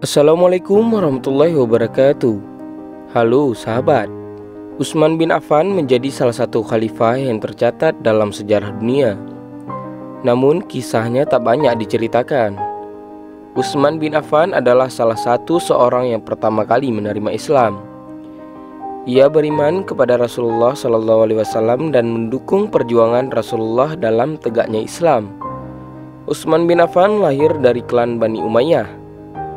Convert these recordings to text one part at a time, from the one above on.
Assalamualaikum warahmatullahi wabarakatuh. Halo sahabat, Utsman bin Affan menjadi salah satu khalifah yang tercatat dalam sejarah dunia. Namun kisahnya tak banyak diceritakan. Utsman bin Affan adalah salah satu seorang yang pertama kali menerima Islam. Ia beriman kepada Rasulullah SAW dan mendukung perjuangan Rasulullah dalam tegaknya Islam. Utsman bin Affan lahir dari klan Bani Umayyah.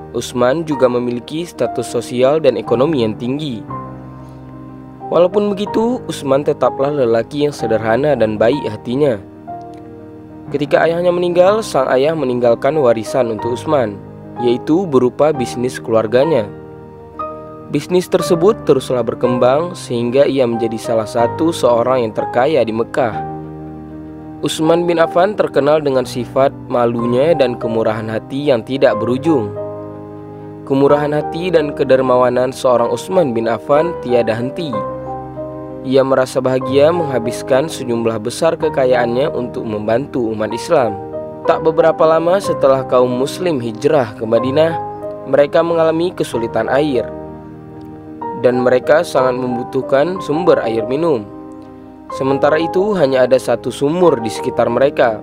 Utsman juga memiliki status sosial dan ekonomi yang tinggi. Walaupun begitu, Utsman tetaplah lelaki yang sederhana dan baik hatinya. Ketika ayahnya meninggal, sang ayah meninggalkan warisan untuk Utsman, yaitu berupa bisnis keluarganya. Bisnis tersebut teruslah berkembang sehingga ia menjadi salah satu seorang yang terkaya di Mekah. Utsman bin Affan terkenal dengan sifat malunya dan kemurahan hati yang tidak berujung. Kemurahan hati dan kedermawanan seorang Utsman bin Affan tiada henti. Ia merasa bahagia menghabiskan sejumlah besar kekayaannya untuk membantu umat Islam. Tak beberapa lama setelah kaum muslim hijrah ke Madinah, mereka mengalami kesulitan air dan mereka sangat membutuhkan sumber air minum. Sementara itu hanya ada satu sumur di sekitar mereka.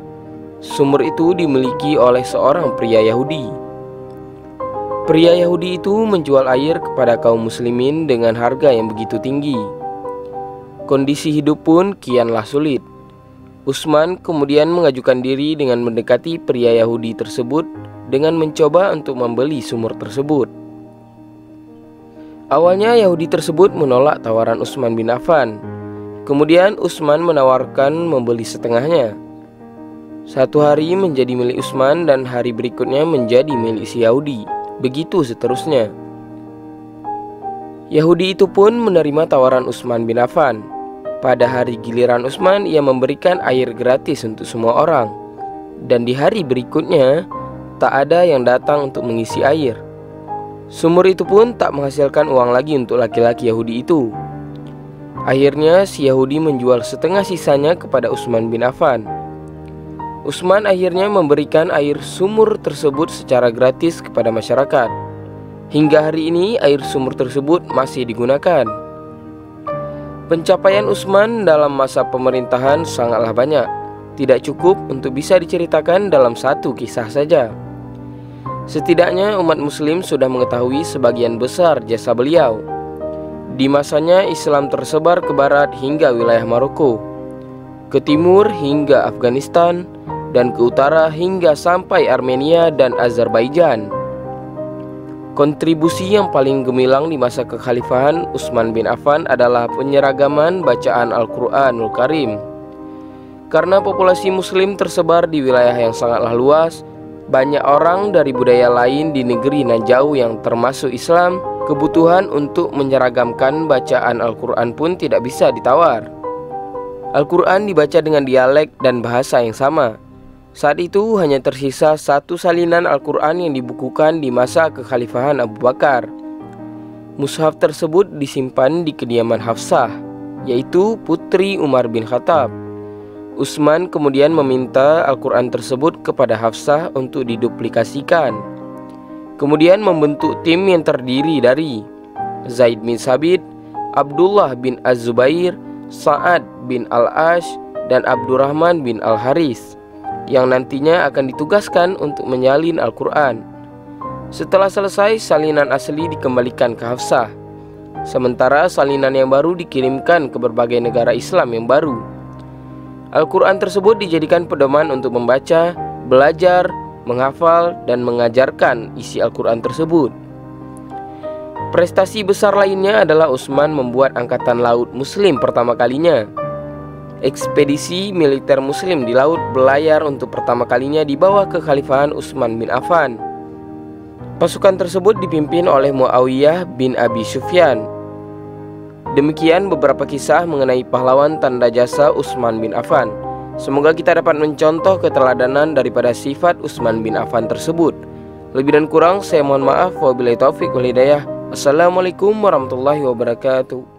Sumur itu dimiliki oleh seorang pria Yahudi. Pria Yahudi itu menjual air kepada kaum muslimin dengan harga yang begitu tinggi. Kondisi hidup pun kianlah sulit. Utsman kemudian mengajukan diri dengan mendekati pria Yahudi tersebut dengan mencoba untuk membeli sumur tersebut. Awalnya Yahudi tersebut menolak tawaran Utsman bin Affan. Kemudian Utsman menawarkan membeli setengahnya. Satu hari menjadi milik Utsman dan hari berikutnya menjadi milik si Yahudi. Begitu seterusnya. Yahudi itu pun menerima tawaran Utsman bin Affan. Pada hari giliran Utsman, ia memberikan air gratis untuk semua orang. Dan di hari berikutnya, tak ada yang datang untuk mengisi air. Sumur itu pun tak menghasilkan uang lagi untuk laki-laki Yahudi itu. Akhirnya si Yahudi menjual setengah sisanya kepada Utsman bin Affan. Utsman akhirnya memberikan air sumur tersebut secara gratis kepada masyarakat. Hingga hari ini air sumur tersebut masih digunakan. Pencapaian Utsman dalam masa pemerintahan sangatlah banyak. Tidak cukup untuk bisa diceritakan dalam satu kisah saja. Setidaknya umat muslim sudah mengetahui sebagian besar jasa beliau. Di masanya Islam tersebar ke barat hingga wilayah Maroko, ke timur hingga Afghanistan, dan ke utara hingga sampai Armenia dan Azerbaijan. Kontribusi yang paling gemilang di masa kekhalifahan Utsman bin Affan adalah penyeragaman bacaan Al-Quranul Karim. Karena populasi muslim tersebar di wilayah yang sangatlah luas, banyak orang dari budaya lain di negeri nan jauh yang termasuk Islam, kebutuhan untuk menyeragamkan bacaan Al-Quran pun tidak bisa ditawar. Al-Quran dibaca dengan dialek dan bahasa yang sama. Saat itu hanya tersisa satu salinan Al-Quran yang dibukukan di masa kekhalifahan Abu Bakar. Mushaf tersebut disimpan di kediaman Hafsah, yaitu putri Umar bin Khattab. Utsman kemudian meminta Al-Quran tersebut kepada Hafsah untuk diduplikasikan. Kemudian membentuk tim yang terdiri dari Zaid bin Sabit, Abdullah bin Az-Zubair, Sa'ad bin Al-Ash, dan Abdurrahman bin Al-Haris, yang nantinya akan ditugaskan untuk menyalin Al-Quran. Setelah selesai, salinan asli dikembalikan ke Hafsah, sementara salinan yang baru dikirimkan ke berbagai negara Islam yang baru. Al-Quran tersebut dijadikan pedoman untuk membaca, belajar, menghafal, dan mengajarkan isi Al-Quran tersebut. Prestasi besar lainnya adalah Utsman membuat angkatan laut muslim pertama kalinya. Ekspedisi militer muslim di laut berlayar untuk pertama kalinya di bawah kekhalifahan Utsman bin Affan. Pasukan tersebut dipimpin oleh Muawiyah bin Abi Sufyan. Demikian beberapa kisah mengenai pahlawan tanda jasa Utsman bin Affan. Semoga kita dapat mencontoh keteladanan daripada sifat Utsman bin Affan tersebut. Lebih dan kurang saya mohon maaf. Wabillahi taufik wal hidayah. Assalamualaikum warahmatullahi wabarakatuh.